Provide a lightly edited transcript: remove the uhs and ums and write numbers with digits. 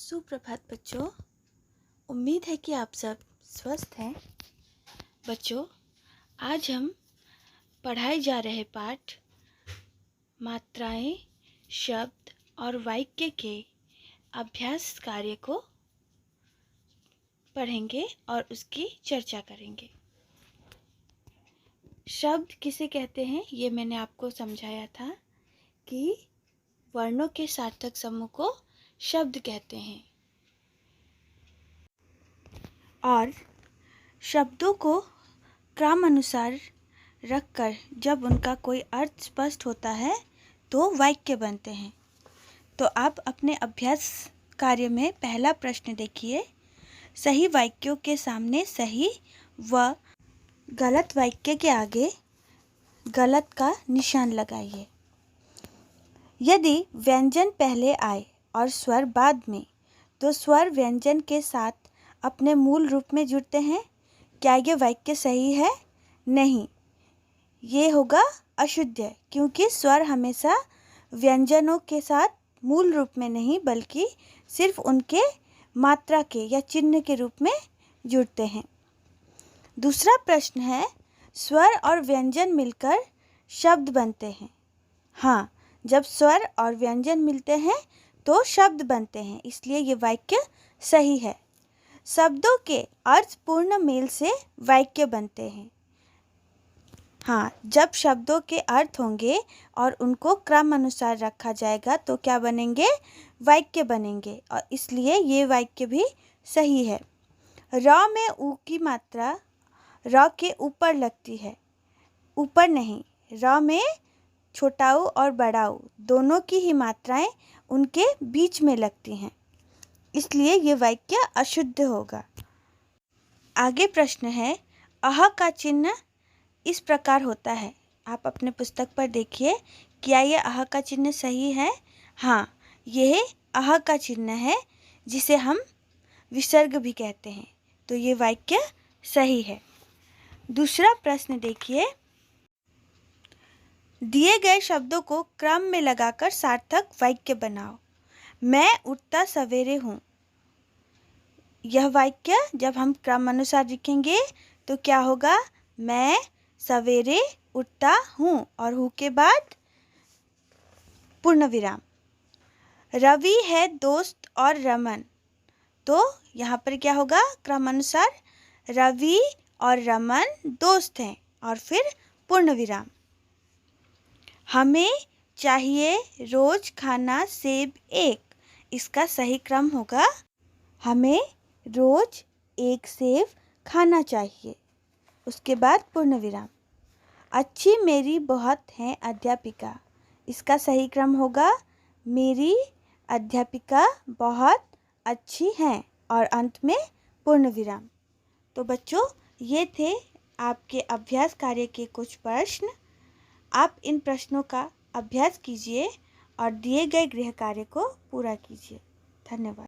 सुप्रभात बच्चों। उम्मीद है कि आप सब स्वस्थ हैं। बच्चों, आज हम पढ़ाए जा रहे पाठ मात्राएं, शब्द और वाक्य के अभ्यास कार्य को पढ़ेंगे और उसकी चर्चा करेंगे। शब्द किसे कहते हैं, ये मैंने आपको समझाया था कि वर्णों के सार्थक समूह को शब्द कहते हैं और शब्दों को क्रम अनुसार रखकर जब उनका कोई अर्थ स्पष्ट होता है तो वाक्य बनते हैं। तो आप अपने अभ्यास कार्य में पहला प्रश्न देखिए। सही वाक्यों के सामने सही व गलत वाक्य के आगे गलत का निशान लगाइए। यदि व्यंजन पहले आए और स्वर बाद में, तो स्वर व्यंजन के साथ अपने मूल रूप में जुड़ते हैं। क्या ये वाक्य सही है? नहीं, ये होगा अशुद्ध, क्योंकि स्वर हमेशा व्यंजनों के साथ मूल रूप में नहीं बल्कि सिर्फ उनके मात्रा के या चिन्ह के रूप में जुड़ते हैं। दूसरा प्रश्न है, स्वर और व्यंजन मिलकर शब्द बनते हैं। हाँ, जब स्वर और व्यंजन मिलते हैं तो शब्द बनते हैं, इसलिए ये वाक्य सही है। शब्दों के अर्थपूर्ण मेल से वाक्य बनते हैं। हाँ, जब शब्दों के अर्थ होंगे और उनको क्रम अनुसार रखा जाएगा तो क्या बनेंगे? वाक्य बनेंगे, और इसलिए ये वाक्य भी सही है। र में ऊ की मात्रा र के ऊपर लगती है, ऊपर नहीं। र में छोटा ऊ और बड़ा ऊ दोनों की ही मात्राएं उनके बीच में लगती हैं, इसलिए ये वाक्य अशुद्ध होगा। आगे प्रश्न है, अह का चिन्ह इस प्रकार होता है। आप अपने पुस्तक पर देखिए, क्या यह अह का चिन्ह सही है? हाँ, यह अह का चिन्ह है, जिसे हम विसर्ग भी कहते हैं, तो ये वाक्य सही है। दूसरा प्रश्न देखिए, दिए गए शब्दों को क्रम में लगाकर सार्थक वाक्य बनाओ। मैं उठता सवेरे हूँ। यह वाक्य जब हम क्रम अनुसार लिखेंगे तो क्या होगा? मैं सवेरे उठता हूँ और हूँ के बाद पूर्ण विराम। रवि है दोस्त और रमन, तो यहाँ पर क्या होगा? क्रम अनुसार रवि और रमन दोस्त हैं और फिर पूर्ण विराम। हमें चाहिए रोज खाना सेब एक, इसका सही क्रम होगा हमें रोज एक सेब खाना चाहिए, उसके बाद पूर्ण विराम। अच्छी मेरी बहुत हैं अध्यापिका, इसका सही क्रम होगा मेरी अध्यापिका बहुत अच्छी हैं और अंत में पूर्ण विराम। तो बच्चों, ये थे आपके अभ्यास कार्य के कुछ प्रश्न। आप इन प्रश्नों का अभ्यास कीजिए और दिए गए गृह कार्य को पूरा कीजिए। धन्यवाद।